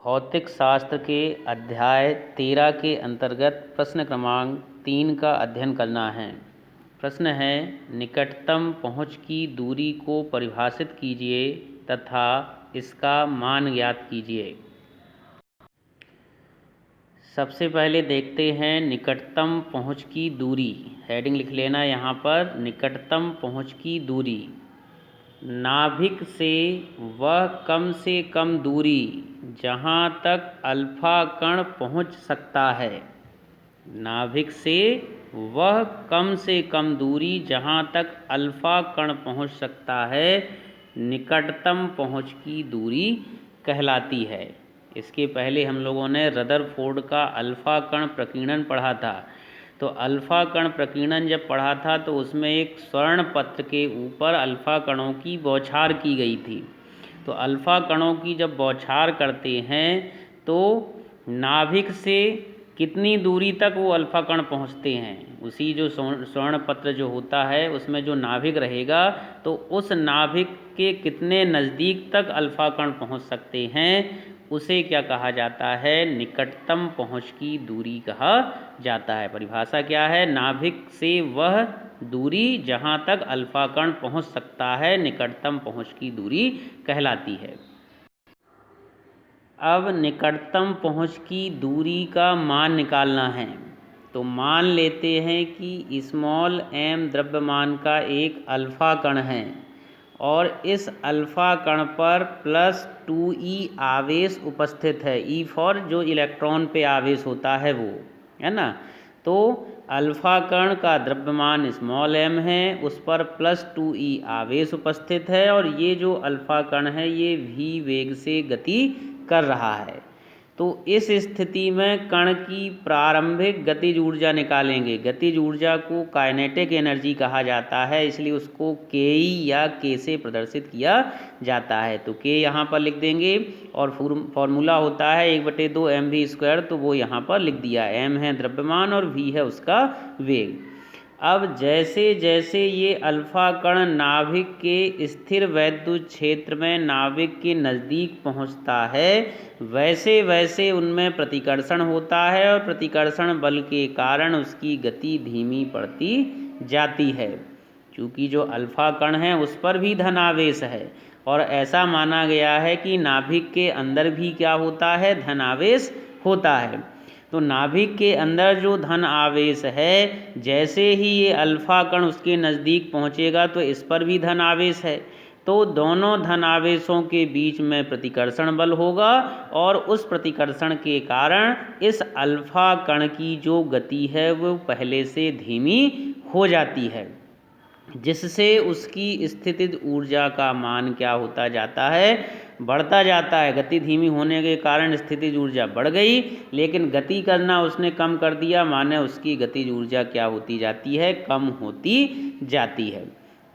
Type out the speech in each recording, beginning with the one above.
भौतिक शास्त्र के अध्याय 13 के अंतर्गत प्रश्न क्रमांक 3 का अध्ययन करना है। प्रश्न है, निकटतम पहुँच की दूरी को परिभाषित कीजिए तथा इसका मान ज्ञात कीजिए। सबसे पहले देखते हैं निकटतम पहुँच की दूरी। हेडिंग लिख लेना यहाँ पर, निकटतम पहुँच की दूरी। नाभिक से वह कम से कम दूरी जहाँ तक अल्फा कण पहुँच सकता है। नाभिक से वह कम से कम दूरी जहाँ तक अल्फा कण पहुँच सकता है निकटतम पहुँच की दूरी कहलाती है। इसके पहले हम लोगों ने रदरफोर्ड का अल्फा कण प्रकीर्णन पढ़ा था। तो अल्फा कण प्रकीर्णन जब पढ़ा था तो उसमें एक स्वर्ण पत्र के ऊपर अल्फा कणों की बौछार की गई थी। तो अल्फा कणों की जब बौछार करते हैं तो नाभिक से कितनी दूरी तक वो अल्फा कण पहुंचते हैं, उसी जो स्वर्ण पत्र जो होता है उसमें जो नाभिक रहेगा तो उस नाभिक के कितने नज़दीक तक अल्फा कण पहुंच सकते हैं उसे क्या कहा जाता है, निकटतम पहुँच की दूरी कहा जाता है। परिभाषा क्या है, नाभिक से वह दूरी जहाँ तक अल्फा कण पहुँच सकता है निकटतम पहुँच की दूरी कहलाती है। अब निकटतम पहुँच की दूरी का मान निकालना है। तो मान लेते हैं कि स्मॉल m द्रव्यमान का एक अल्फा कण है और इस अल्फा कण पर +2e आवेश उपस्थित है। ई फॉर जो इलेक्ट्रॉन पे आवेश होता है वो है ना। तो अल्फा कण का द्रव्यमान स्मॉल m है, उस पर +2e आवेश उपस्थित है और ये जो अल्फा कण है ये v वेग से गति कर रहा है। तो इस स्थिति में कण की प्रारंभिक गतिज ऊर्जा निकालेंगे। गतिज ऊर्जा को काइनेटिक एनर्जी कहा जाता है, इसलिए उसको के या के से प्रदर्शित किया जाता है। तो के यहाँ पर लिख देंगे और फॉर्मूला होता है 1/2 mv², तो वो यहाँ पर लिख दिया। m है द्रव्यमान और v है उसका वेग। अब जैसे जैसे ये अल्फा कण नाभिक के स्थिर वैद्युत क्षेत्र में नाभिक के नज़दीक पहुंचता है वैसे वैसे उनमें प्रतिकर्षण होता है और प्रतिकर्षण बल के कारण उसकी गति धीमी पड़ती जाती है। क्योंकि जो अल्फा कण है उस पर भी धनावेश है और ऐसा माना गया है कि नाभिक के अंदर भी क्या होता है, धनावेश होता है। तो नाभिक के अंदर जो धन आवेश है, जैसे ही ये अल्फा कण उसके नज़दीक पहुँचेगा तो इस पर भी धन आवेश है। तो दोनों धन आवेशों के बीच में प्रतिकर्षण बल होगा और उस प्रतिकर्षण के कारण इस अल्फा कण की जो गति है वो पहले से धीमी हो जाती है, जिससे उसकी स्थितिज ऊर्जा का मान क्या होता जाता है, बढ़ता जाता है। गति धीमी होने के कारण स्थितिज ऊर्जा बढ़ गई, लेकिन गति करना उसने कम कर दिया, माने उसकी गतिज ऊर्जा क्या होती जाती है, कम होती जाती है।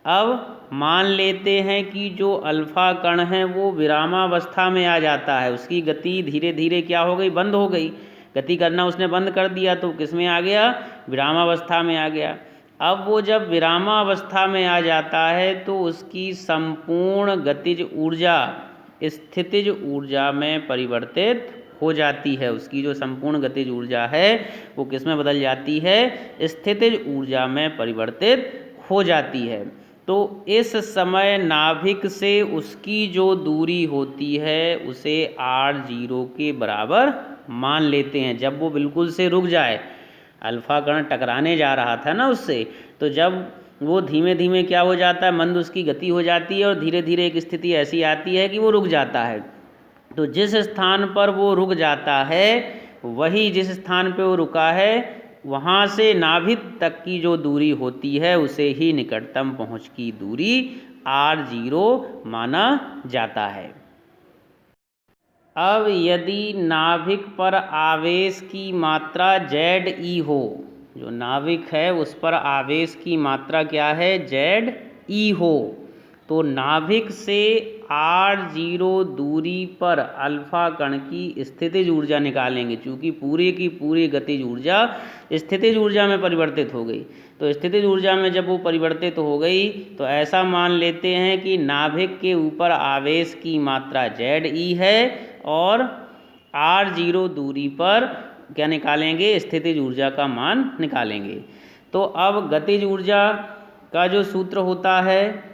अब मान लेते हैं कि जो अल्फा कण है वो विरामावस्था में आ जाता है, उसकी गति धीरे धीरे क्या हो गई, बंद हो गई। गति करना उसने बंद कर दिया तो किस में आ गया, विरामावस्था में आ गया। अब वो जब विरामावस्था में आ जाता है तो उसकी संपूर्ण गतिज ऊर्जा स्थितिज ऊर्जा में परिवर्तित हो जाती है। उसकी जो संपूर्ण गतिज ऊर्जा है वो किस में बदल जाती है, स्थितिज ऊर्जा में परिवर्तित हो जाती है। तो इस समय नाभिक से उसकी जो दूरी होती है उसे r0 के बराबर मान लेते हैं। जब वो बिल्कुल से रुक जाए, अल्फा कण टकराने जा रहा था ना उससे, तो जब वो धीमे धीमे क्या हो जाता है, मंद उसकी गति हो जाती है और धीरे धीरे एक स्थिति ऐसी आती है कि वो रुक जाता है। तो जिस स्थान पर वो रुक जाता है वही जिस स्थान पे वो रुका है वहाँ से नाभिक तक की जो दूरी होती है उसे ही निकटतम पहुँच की दूरी r0 माना जाता है। अब यदि नाभिक पर आवेश की मात्रा Ze हो, जो नाभिक है उस पर आवेश की मात्रा क्या है, Ze हो, तो नाभिक से r0 दूरी पर अल्फा कण की स्थितिज ऊर्जा निकालेंगे। चूँकि पूरे की पूरी गतिज ऊर्जा स्थितिज ऊर्जा में परिवर्तित हो गई, तो स्थितिज ऊर्जा में जब वो परिवर्तित हो गई तो ऐसा मान लेते हैं कि नाभिक के ऊपर आवेश की मात्रा Ze है और r0 दूरी पर क्या निकालेंगे, स्थितिज ऊर्जा का मान निकालेंगे। तो अब गतिज ऊर्जा का जो सूत्र होता है,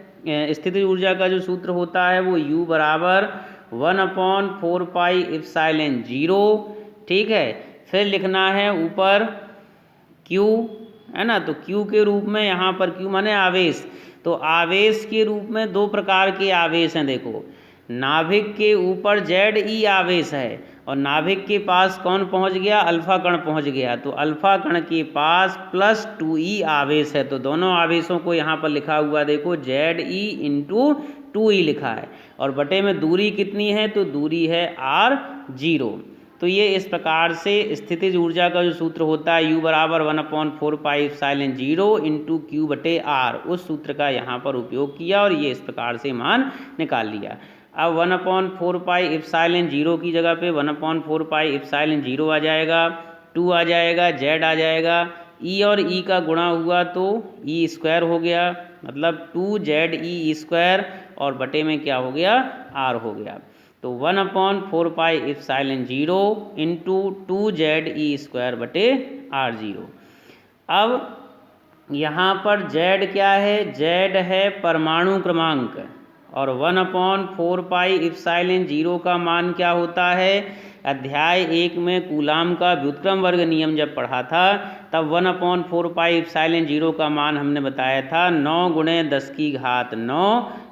स्थितिज ऊर्जा का जो सूत्र होता है वो U बराबर 1/4 पाई एप्सिलॉन 0, ठीक है। फिर लिखना है ऊपर Q, है ना। तो Q के रूप में यहाँ पर Q माने आवेश, तो आवेश के रूप में दो प्रकार के आवेश हैं। देखो, नाभिक के ऊपर ZE आवेश है और नाभिक के पास कौन पहुँच गया, अल्फा कण पहुँच गया। तो अल्फा कण के पास +2E आवेश है। तो दोनों आवेशों को यहाँ पर लिखा हुआ देखो ZE × 2E लिखा है, और बटे में दूरी कितनी है, तो दूरी है r0। तो ये इस प्रकार से स्थितिज ऊर्जा का जो सूत्र होता है U बराबर 1/4 पाई एप्सिलॉन 0 × Q/R, उस सूत्र का यहाँ पर उपयोग किया और ये इस प्रकार से मान निकाल लिया। अब 1/4 पाई एप्सिलॉन 0 की जगह पे 1/4 पाई एप्सिलॉन 0 आ जाएगा, 2 आ जाएगा, Z आ जाएगा, E और E का गुणा हुआ तो E² हो गया, मतलब 2ZE², और बटे में क्या हो गया, R हो गया। तो 1/4 पाई एप्सिलॉन 0 × 2ZE² बटे R0। अब यहाँ पर Z क्या है, Z है परमाणु क्रमांक, और 1/4 पाई एप्सिलॉन 0 का मान क्या होता है, अध्याय 1 में कूलाम का व्युत्क्रम वर्ग नियम जब पढ़ा था तब 1/4 पाई एप्सिलॉन 0 का मान हमने बताया था 9 × 10⁹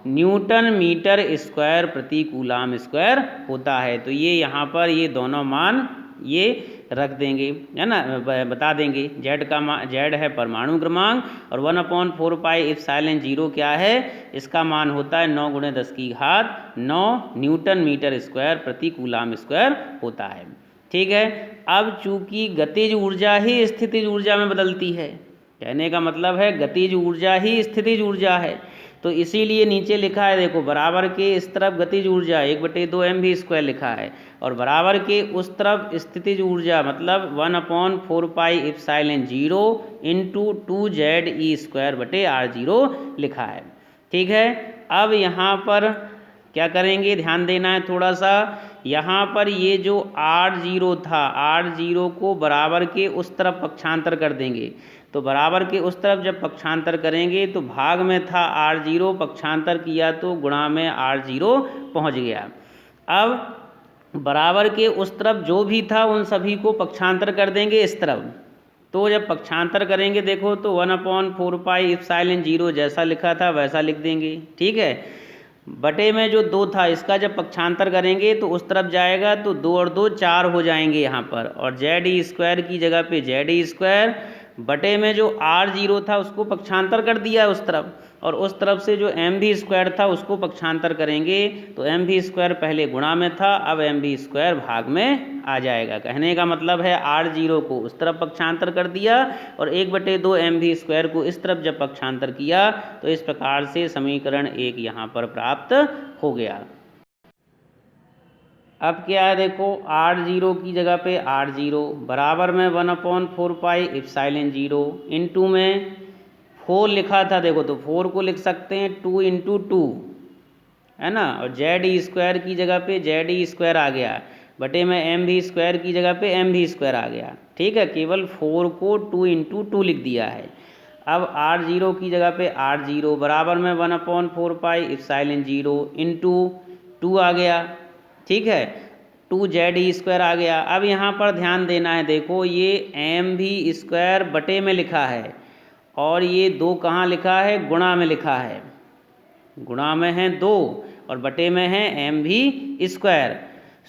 न्यूटन मीटर स्क्वायर प्रति कूलाम स्क्वायर होता है। तो ये यहाँ पर ये दोनों मान ये रख देंगे, है ना, बता देंगे। Z का मान, Z है परमाणु क्रमांक, और 1/4 पाई एप्सिलॉन 0 क्या है, इसका मान होता है 9 × 10⁹ न्यूटन मीटर स्क्वायर प्रति कूलाम स्क्वायर होता है, ठीक है। अब चूंकि गतिज ऊर्जा ही स्थितिज ऊर्जा में बदलती है, कहने का मतलब है गतिज ऊर्जा ही स्थितिज ऊर्जा है, तो इसीलिए नीचे लिखा है देखो, बराबर के इस तरफ गतिज ऊर्जा 1/2 mv² लिखा है, और बराबर के उस तरफ स्थितिज ऊर्जा मतलब 1/4 पाई एप्सिलॉन 0 × 2ZE² बटे R0 लिखा है, ठीक है। अब यहाँ पर क्या करेंगे, ध्यान देना है थोड़ा सा। यहाँ पर ये जो R0 था, R0 को बराबर के उस तरफ पक्षांतर कर देंगे। तो बराबर के उस तरफ जब पक्षांतर करेंगे तो भाग में था R0, पक्षांतर किया तो गुणा में R0 पहुँच गया। अब बराबर के उस तरफ जो भी था उन सभी को पक्षांतर कर देंगे इस तरफ। तो जब पक्षांतर करेंगे देखो तो 1/4 पाई एप्सिलॉन 0 जैसा लिखा था वैसा लिख देंगे, ठीक है। बटे में जो 2 था इसका जब पक्षांतर करेंगे तो उस तरफ जाएगा, तो 2 और 2 4 हो जाएंगे यहाँ पर, और ZE² की जगह पे ZE², बटे में जो R0 था उसको पक्षांतर कर दिया उस तरफ, और उस तरफ से जो mv² था उसको पक्षांतर करेंगे तो mv² पहले गुणा में था, अब mv² भाग में आ जाएगा। कहने का मतलब है R0 को उस तरफ पक्षांतर कर दिया और 1/2 mv² को इस तरफ जब पक्षांतर किया तो इस प्रकार से समीकरण 1 यहाँ पर प्राप्त हो गया। अब क्या है देखो, R0 की जगह पे R0 बराबर में 1/4 पाई एप्सिलॉन 0 इंटू में 4 लिखा था देखो, तो 4 को लिख सकते हैं 2 × 2, है ना, और ZE² की जगह पे ZE² आ गया, बटे में mv² की जगह पे mv² आ गया, ठीक है। केवल 4 को 2 × 2 लिख दिया है। अब R0 की जगह पे R0 बराबर में 1/4 पाई एप्सिलॉन 0 इंटू 2 आ गया, ठीक है, 2ZE² आ गया। अब यहाँ पर ध्यान देना है, देखो ये mv² बटे में लिखा है और ये 2 कहाँ लिखा है, गुणा में लिखा है, गुणा में है 2 और बटे में है mv²।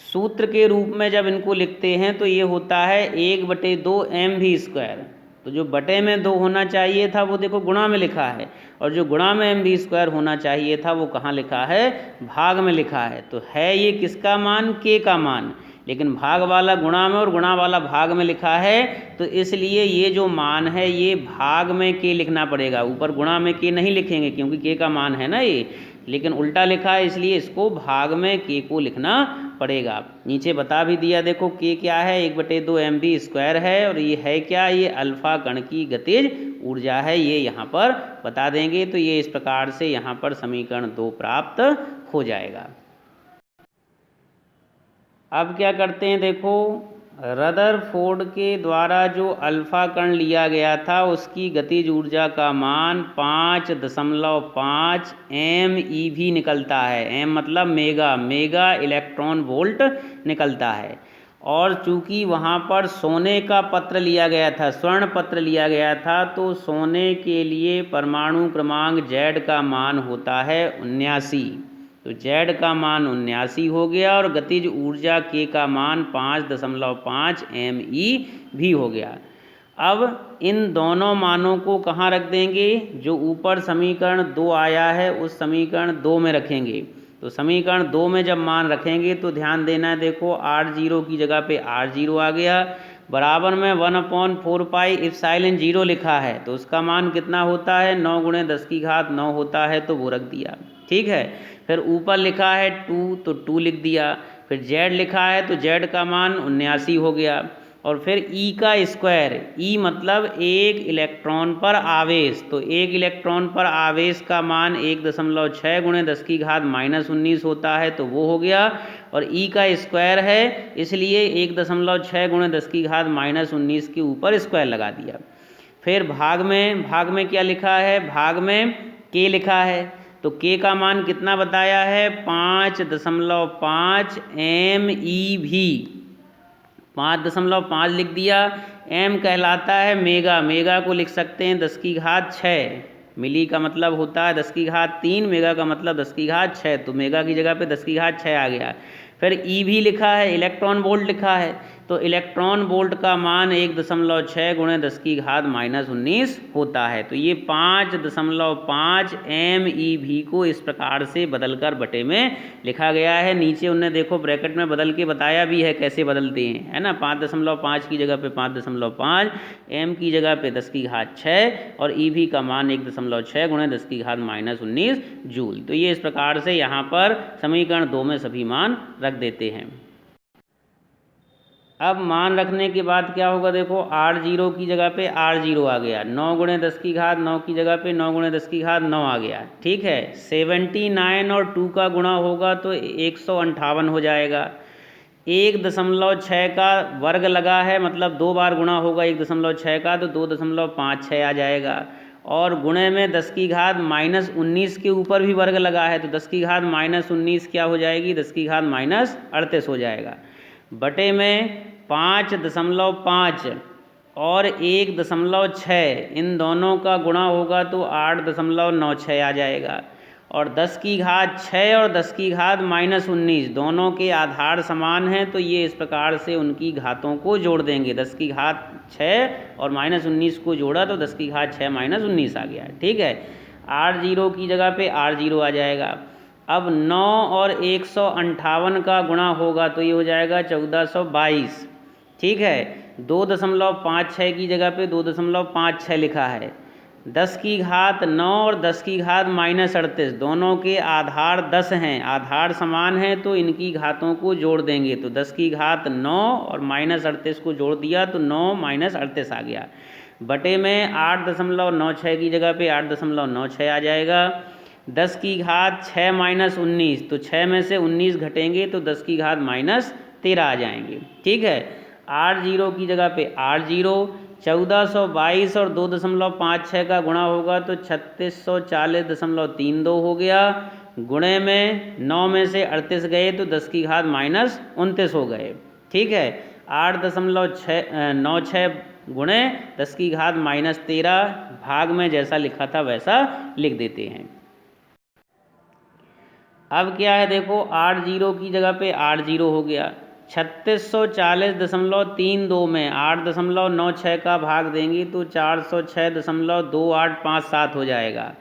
सूत्र के रूप में जब इनको लिखते हैं तो ये होता है 1/2 mv²। तो जो बटे में 2 होना चाहिए था वो देखो गुणा में लिखा है, और जो गुणा में mv² होना चाहिए था वो कहाँ लिखा है, भाग में लिखा है। तो है ये किसका मान, k का मान, लेकिन भाग वाला गुणा में और गुणा वाला भाग में लिखा है, तो इसलिए ये जो मान है ये भाग में k लिखना पड़ेगा, ऊपर गुणा में k नहीं लिखेंगे क्योंकि k का मान है ना ये, लेकिन उल्टा लिखा है इसलिए इसको भाग में k को लिखना पड़ेगा। नीचे बता भी दिया देखो k क्या है, 1/2 mv² है, और ये है क्या, ये अल्फा कण की गतिज ऊर्जा है, ये यहाँ पर बता देंगे। तो ये इस प्रकार से यहाँ पर समीकरण 2 प्राप्त हो जाएगा। अब क्या करते हैं, देखो रदरफोर्ड के द्वारा जो अल्फा कण लिया गया था उसकी गतिज ऊर्जा का मान 5.5 MeV निकलता है। m मतलब मेगा इलेक्ट्रॉन वोल्ट निकलता है। और चूंकि वहाँ पर सोने का पत्र लिया गया था, स्वर्ण पत्र लिया गया था, तो सोने के लिए परमाणु क्रमांक Z का मान होता है 79। तो Z का मान 79 हो गया और गतिज ऊर्जा K का मान 5.5 MeV हो गया। अब इन दोनों मानों को कहाँ रख देंगे, जो ऊपर समीकरण 2 आया है उस समीकरण 2 में रखेंगे। तो समीकरण 2 में जब मान रखेंगे तो ध्यान देना है, देखो R0 की जगह पे R0 आ गया, बराबर में 1/4 पाई एप्सिलॉन 0 लिखा है, तो उसका मान कितना होता है, 9 × 10⁹ होता है, तो वो रख दिया। ठीक है, फिर ऊपर लिखा है 2 तो 2 लिख दिया, फिर Z लिखा है तो Z का मान 79 हो गया, और फिर E का स्क्वायर, E मतलब एक इलेक्ट्रॉन पर आवेश, तो एक इलेक्ट्रॉन पर आवेश का मान 1.6 × 10⁻⁻19 होता है, तो वो हो गया। और E का स्क्वायर है इसलिए 1.6 × 10⁻⁻19 के ऊपर स्क्वायर लगा दिया। फिर भाग में क्या लिखा है, भाग में K लिखा है, तो K का मान कितना बताया है, 5.5 MeV, 5.5 लिख दिया। M कहलाता है मेगा को लिख सकते हैं 10⁶, मिली का मतलब होता है 10�3, मेगा का मतलब 10�6, तो मेगा की जगह पे 10�6 आ गया। फिर EV लिखा है, इलेक्ट्रॉन वोल्ट लिखा है, तो इलेक्ट्रॉन वोल्ट का मान 1.6 × 10⁻⁻19 होता है। तो ये 5.5 MeV को इस प्रकार से बदलकर बटे में लिखा गया है। नीचे उन्हें देखो ब्रैकेट में बदल के बताया भी है कैसे बदलते हैं, है ना। 5.5 की जगह पे 5.5, M की जगह पे 10�6 और EV का मान 1.6 × 10⁻⁻19 जूल। तो ये इस प्रकार से यहाँ पर समीकरण 2 में सभी मान रख देते हैं। अब मान रखने के बाद क्या होगा, देखो R0 की जगह पे R0 आ गया, 9 × 10⁹ की जगह पे 9 × 10⁹ आ गया। ठीक है, 79 और 2 का गुणा होगा तो 158 हो जाएगा। 1.6 का वर्ग लगा है, मतलब 2 बार गुणा होगा 1.6 का, तो 2.56 आ जाएगा। और गुणे में 10⁻⁻19 के ऊपर भी वर्ग लगा है, तो 10⁻⁻19 क्या हो जाएगी, 10⁻⁻38 हो जाएगा। बटे में 5.5 और 1.6 इन दोनों का गुणा होगा तो 8.96 आ जाएगा। और 10�6 और 10⁻⁻19 दोनों के आधार समान हैं, तो ये इस प्रकार से उनकी घातों को जोड़ देंगे। 10�6 और -19 को जोड़ा तो 10�6 - 19 आ गया। ठीक है, R0 की जगह पे R0 आ जाएगा। अब 9 और 158 का गुणा होगा तो ये हो जाएगा 1422। ठीक है, 2.56 की जगह पे 2.56 लिखा है। 10⁻9 और 10⁻−38 दोनों के आधार 10 हैं, आधार समान हैं, तो इनकी घातों को जोड़ देंगे। तो 10⁻9 और -38 को जोड़ दिया तो 9 - 38 आ गया। बटे में 8.96 की जगह पे 8.96 आ जाएगा। 10⁻6 - 19, तो 6 में से 19 घटेंगे तो 10⁻−13 आ जाएंगे। ठीक है, R0 की जगह पे R0, 1422 और 2.56 का गुणा होगा तो 3640.32 हो गया। गुणे में 9 में से 38 गए तो 10⁻−29 हो गए। ठीक है, 8.96 गुणे 10⁻−13 भाग में जैसा लिखा था वैसा लिख देते हैं। अब क्या है, देखो R0 की जगह पे R0 हो गया। 3640.32 में 8.96 का भाग देंगे तो 406.2857 हो जाएगा।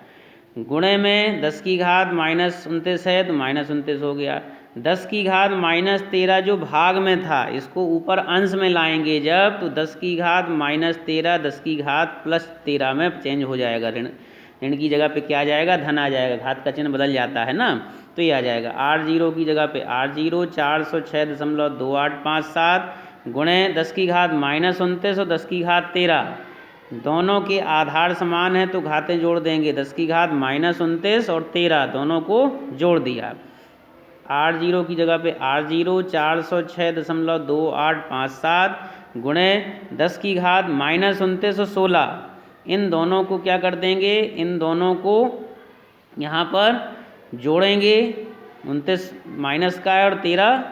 गुणे में 10⁻−29 है तो -29 हो गया। 10⁻−13 जो भाग में था इसको ऊपर अंश में लाएंगे जब, तो 10⁻−13 10⁻+13 में चेंज हो जाएगा। ऋण की जगह पे क्या आ जाएगा, धन आ जाएगा, घात का चिन्ह बदल जाता है ना, तो ये आ जाएगा। R0 की जगह पे R0 406.2857 गुणे 10⁻−29 और 10⁻13 दोनों के आधार समान है तो घातें जोड़ देंगे। 10⁻−29 और 13 दोनों को जोड़ दिया। R0 की जगह पे R0 406.2857 गुणे 10 की घात -2916। इन दोनों को क्या कर देंगे, इन दोनों को यहाँ पर जोड़ेंगे। 29 माइनस का है और 13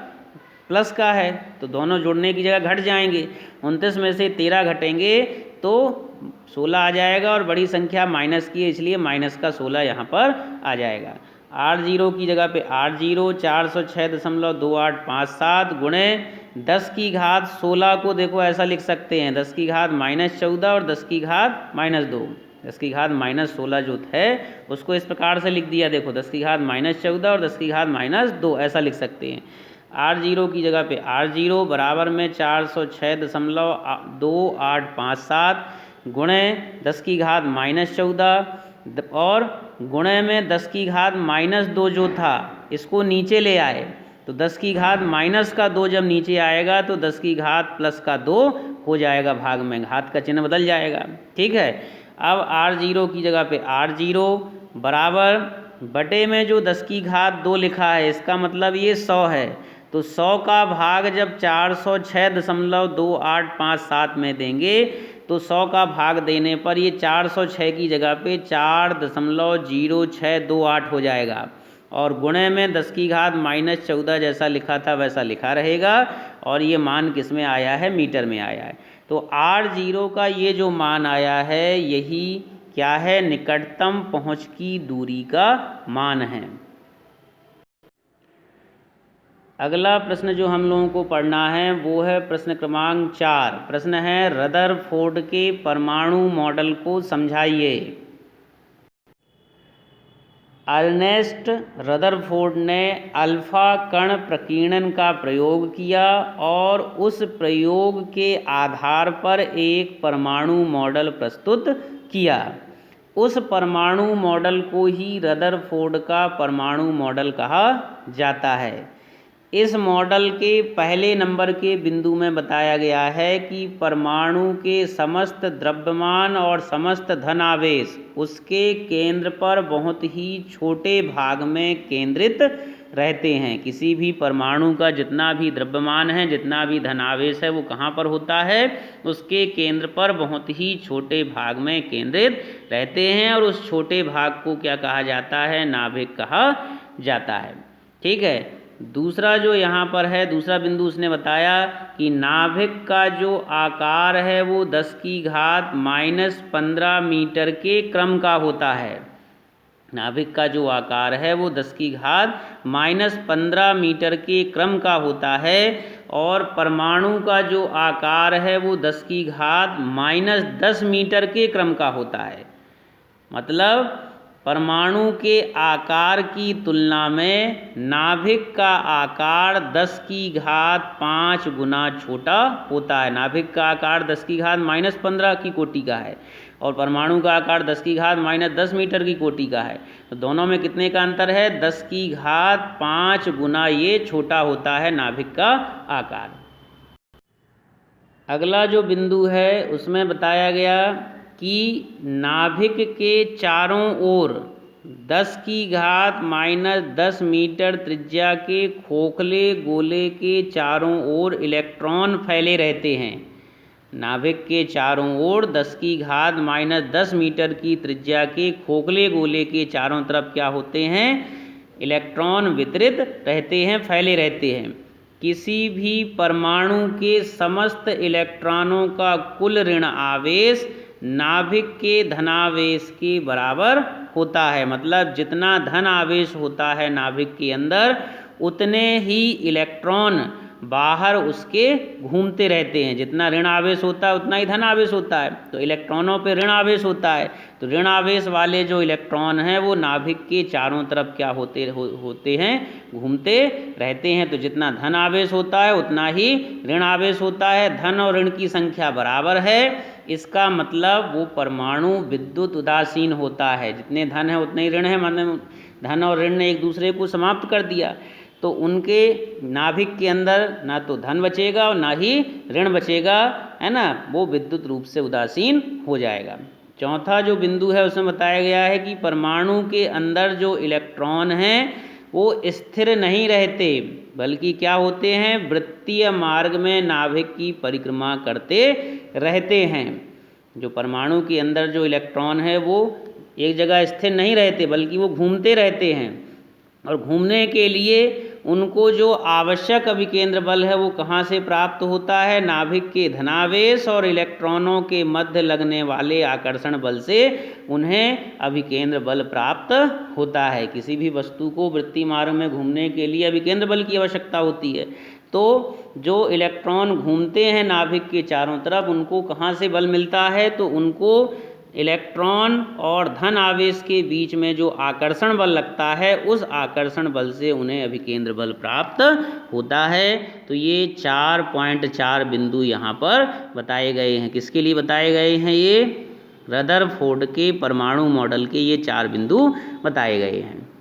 प्लस का है, तो दोनों जोड़ने की जगह घट जाएंगे। 29 में से 13 घटेंगे तो 16 आ जाएगा, और बड़ी संख्या माइनस की है इसलिए माइनस का 16 यहाँ पर आ जाएगा। R0 की जगह पे R0 406.2857 गुणे 10 की घात 16 को देखो ऐसा लिख सकते हैं 10 की घात -14 और 10 की घात -2। 10 की घात -16 जो है उसको इस प्रकार से लिख दिया, देखो 10 की घात -14 और 10 की घात -2 ऐसा लिख सकते हैं। R0 की जगह पे R0 बराबर में 406.2857 गुणे 10 की घात -14 और गुणे में 10 की घात -2 जो था इसको नीचे ले आए, तो 10 की घात -2 जब नीचे आएगा तो 10 की घात +2 हो जाएगा, भाग में घात का चिन्ह बदल जाएगा। ठीक है, अब R0 की जगह पे R0 बराबर बटे में जो 10 की घात 2 लिखा है इसका मतलब ये 100 है, तो 100 का भाग जब 406.2857 में देंगे तो 100 का भाग देने पर ये 406 की जगह पे 4.0628 हो जाएगा, और गुणे में 10 की घात -14 जैसा लिखा था वैसा लिखा रहेगा, और ये मान किस में आया है, मीटर में आया है। तो R0 का ये जो मान आया है यही क्या है, निकटतम पहुँच की दूरी का मान है। अगला प्रश्न जो हम लोगों को पढ़ना है वो है प्रश्न क्रमांक 4। प्रश्न है रदरफोर्ड के परमाणु मॉडल को समझाइए। अर्नेस्ट रदरफोर्ड ने अल्फा कण प्रकीर्णन का प्रयोग किया और उस प्रयोग के आधार पर एक परमाणु मॉडल प्रस्तुत किया। उस परमाणु मॉडल को ही रदरफोर्ड का परमाणु मॉडल कहा जाता है। इस मॉडल के पहले नंबर के बिंदु में बताया गया है कि परमाणु के समस्त द्रव्यमान और समस्त धन आवेश उसके केंद्र पर बहुत ही छोटे भाग में केंद्रित रहते हैं। किसी भी परमाणु का जितना भी द्रव्यमान है, जितना भी धनावेश है, वो कहाँ पर होता है, उसके केंद्र पर बहुत ही छोटे भाग में केंद्रित रहते हैं, और उस छोटे भाग को क्या कहा जाता है, नाभिक कहा जाता है। ठीक है, दूसरा जो यहाँ पर है, दूसरा बिंदु उसने बताया कि नाभिक का जो आकार है वो 10 की घात -15 मीटर के क्रम का होता है। नाभिक का जो आकार है वो 10 की घात -15 मीटर के क्रम का होता है, और परमाणु का जो आकार है वो 10 की घात -10 मीटर के क्रम का होता है। मतलब परमाणु के आकार की तुलना में नाभिक का आकार 10 की घात 5 गुना छोटा होता है। नाभिक का आकार 10 की घात -15 की कोटि का है और परमाणु का आकार 10 की घात -10 मीटर की कोटि का है। तो दोनों में कितने का अंतर है, 10 की घात 5 गुना ये छोटा होता है नाभिक का आकार। अगला जो बिंदु है उसमें बताया गया कि नाभिक के चारों ओर 10 की घात -10 मीटर त्रिज्या के खोखले गोले के चारों ओर इलेक्ट्रॉन फैले रहते हैं। नाभिक के चारों ओर 10 की घात -10 मीटर की त्रिज्या के खोखले गोले के चारों तरफ क्या होते हैं, इलेक्ट्रॉन वितरित रहते हैं, फैले रहते हैं। किसी भी परमाणु के समस्त इलेक्ट्रॉनों का कुल ऋण आवेश नाभिक के धनावेश के बराबर होता है। मतलब जितना धन आवेश होता है नाभिक के अंदर उतने ही इलेक्ट्रॉन बाहर उसके घूमते रहते हैं। जितना ऋण आवेश होता है उतना ही धन आवेश होता है, तो इलेक्ट्रॉनों पे ऋण आवेश होता है, तो ऋण आवेश वाले जो इलेक्ट्रॉन हैं वो नाभिक के चारों तरफ क्या होते हैं, घूमते रहते हैं। तो जितना धन आवेश होता है उतना ही ऋण आवेश होता है। धन और ऋण की संख्या बराबर है, इसका मतलब वो परमाणु विद्युत उदासीन होता है। जितने धन है उतने ही ऋण है, मतलब धन और ऋण ने एक दूसरे को समाप्त कर दिया, तो उनके नाभिक के अंदर ना तो धन बचेगा और ना ही ऋण बचेगा, है ना, वो विद्युत रूप से उदासीन हो जाएगा। चौथा जो बिंदु है उसमें बताया गया है कि परमाणु के अंदर जो इलेक्ट्रॉन हैं वो स्थिर नहीं रहते, बल्कि क्या होते हैं, वृत्तीय मार्ग में नाभिक की परिक्रमा करते रहते हैं। जो परमाणु के अंदर जो इलेक्ट्रॉन है वो एक जगह स्थिर नहीं रहते, बल्कि वो घूमते रहते हैं। और घूमने के लिए उनको जो आवश्यक अभिकेंद्र बल है वो कहाँ से प्राप्त होता है, नाभिक के धनावेश और इलेक्ट्रॉनों के मध्य लगने वाले आकर्षण बल से उन्हें अभिकेंद्र बल प्राप्त होता है। किसी भी वस्तु को वृत्तीय मार्ग में घूमने के लिए अभिकेंद्र बल की आवश्यकता होती है। तो जो इलेक्ट्रॉन घूमते हैं नाभिक के चारों तरफ, उनको कहाँ से बल मिलता है, तो उनको इलेक्ट्रॉन और धन आवेश के बीच में जो आकर्षण बल लगता है, उस आकर्षण बल से उन्हें अभिकेंद्र बल प्राप्त होता है। तो ये 4.4 बिंदु यहाँ पर बताए गए हैं। किसके लिए बताए गए हैं? ये रदरफोर्ड के परमाणु मॉडल के ये 4 बिंदु बताए गए हैं।